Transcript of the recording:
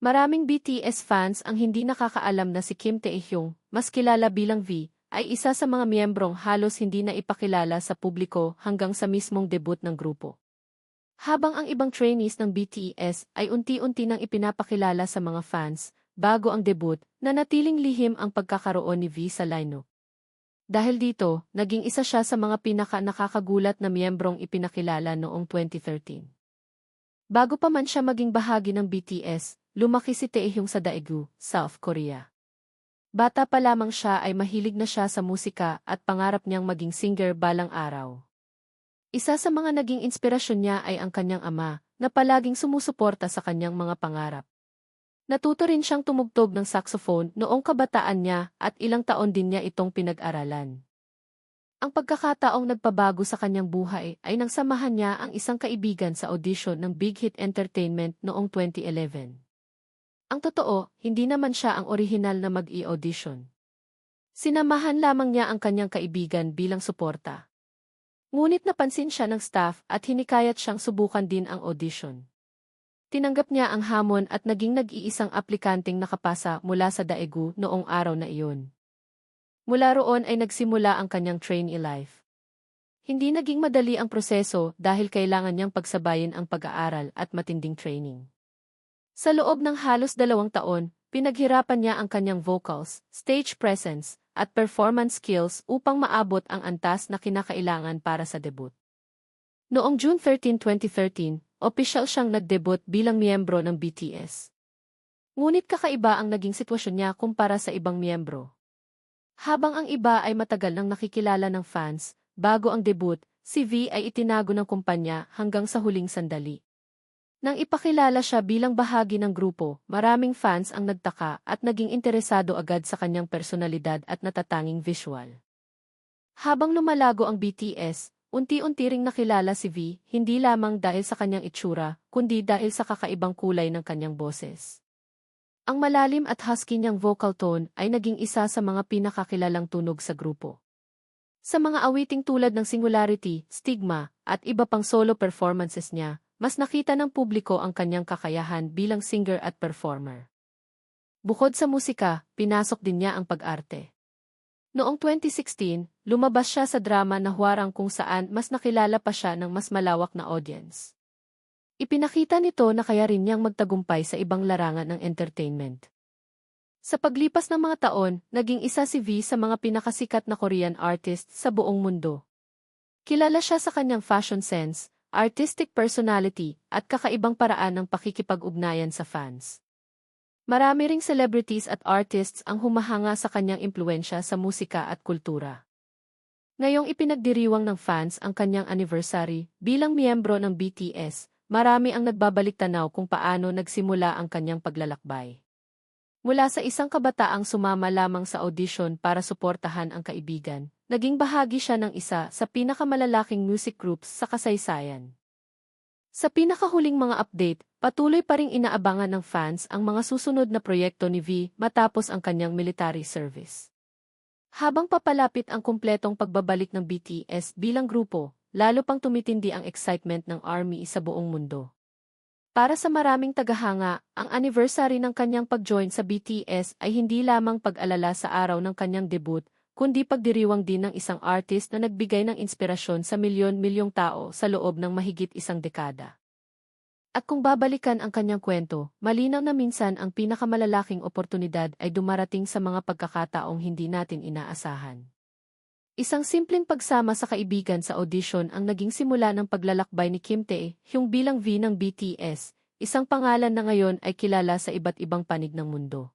Maraming BTS fans ang hindi nakakaalam na si Kim Taehyung, mas kilala bilang V, ay isa sa mga miyembrong halos hindi na ipakilala sa publiko hanggang sa mismong debut ng grupo. Habang ang ibang trainees ng BTS ay unti-unti nang ipinapakilala sa mga fans, bago ang debut, nanatiling lihim ang pagkakaroon ni V sa lineup. Dahil dito, naging isa siya sa mga pinaka-nakakagulat na miyembrong ipinakilala noong 2013. Bago pa man siya maging bahagi ng BTS, lumaki si Taehyung sa Daegu, South Korea. Bata pa lamang siya ay mahilig na siya sa musika at pangarap niyang maging singer balang araw. Isa sa mga naging inspirasyon niya ay ang kanyang ama, na palaging sumusuporta sa kanyang mga pangarap. Natuto rin siyang tumugtog ng saxophone noong kabataan niya at ilang taon din niya itong pinag-aralan. Ang pagkakataong nagpabago sa kanyang buhay ay nang samahan niya ang isang kaibigan sa audition ng Big Hit Entertainment noong 2011. Ang totoo, hindi naman siya ang orihinal na mag-i-audition. Sinamahan lamang niya ang kanyang kaibigan bilang suporta. Ngunit napansin siya ng staff at hinikayat siyang subukan din ang audition. Tinanggap niya ang hamon at naging nag-iisang aplikanteng nakapasa mula sa Daegu noong araw na iyon. Mula roon ay nagsimula ang kanyang trainee life. Hindi naging madali ang proseso dahil kailangan niyang pagsabayin ang pag-aaral at matinding training. Sa loob ng halos 2 taon, pinaghirapan niya ang kanyang vocals, stage presence, at performance skills upang maabot ang antas na kinakailangan para sa debut. Noong June 13, 2013, opisyal siyang nag-debut bilang miyembro ng BTS. Ngunit kakaiba ang naging sitwasyon niya kumpara sa ibang miyembro. Habang ang iba ay matagal nang nakikilala ng fans, bago ang debut, si V ay itinago ng kumpanya hanggang sa huling sandali. Nang ipakilala siya bilang bahagi ng grupo, maraming fans ang nagtaka at naging interesado agad sa kanyang personalidad at natatanging visual. Habang lumalago ang BTS, unti-unti ring nakilala si V, hindi lamang dahil sa kanyang itsura, kundi dahil sa kakaibang kulay ng kanyang boses. Ang malalim at husky niyang vocal tone ay naging isa sa mga pinakakilalang tunog sa grupo. Sa mga awiting tulad ng Singularity, Stigma, at iba pang solo performances niya, mas nakita ng publiko ang kanyang kakayahan bilang singer at performer. Bukod sa musika, pinasok din niya ang pag-arte. Noong 2016, lumabas siya sa drama na Hwarang kung saan mas nakilala pa siya ng mas malawak na audience. Ipinakita nito na kaya rin niyang magtagumpay sa ibang larangan ng entertainment. Sa paglipas ng mga taon, naging isa si V sa mga pinakasikat na Korean artist sa buong mundo. Kilala siya sa kanyang fashion sense, artistic personality, at kakaibang paraan ng pakikipag-ugnayan sa fans. Marami ring celebrities at artists ang humahanga sa kanyang impluwensya sa musika at kultura. Ngayong ipinagdiriwang ng fans ang kanyang anniversary bilang miyembro ng BTS, marami ang nagbabalik tanaw kung paano nagsimula ang kanyang paglalakbay. Mula sa isang kabataang sumama lamang sa audition para suportahan ang kaibigan, naging bahagi siya ng isa sa pinakamalalaking music groups sa kasaysayan. Sa pinakahuling mga update, patuloy pa ring inaabangan ng fans ang mga susunod na proyekto ni V matapos ang kanyang military service. Habang papalapit ang kumpletong pagbabalik ng BTS bilang grupo, lalo pang tumitindi ang excitement ng ARMY sa buong mundo. Para sa maraming tagahanga, ang anniversary ng kanyang pag-join sa BTS ay hindi lamang pag-alala sa araw ng kanyang debut, kundi pagdiriwang din ng isang artist na nagbigay ng inspirasyon sa milyon-milyong tao sa loob ng mahigit 1 dekada. At kung babalikan ang kanyang kwento, malinaw na minsan ang pinakamalalaking oportunidad ay dumarating sa mga pagkakataong hindi natin inaasahan. Isang simpleng pagsama sa kaibigan sa audition ang naging simula ng paglalakbay ni Kim Taehyung bilang V ng BTS, isang pangalan na ngayon ay kilala sa iba't ibang panig ng mundo.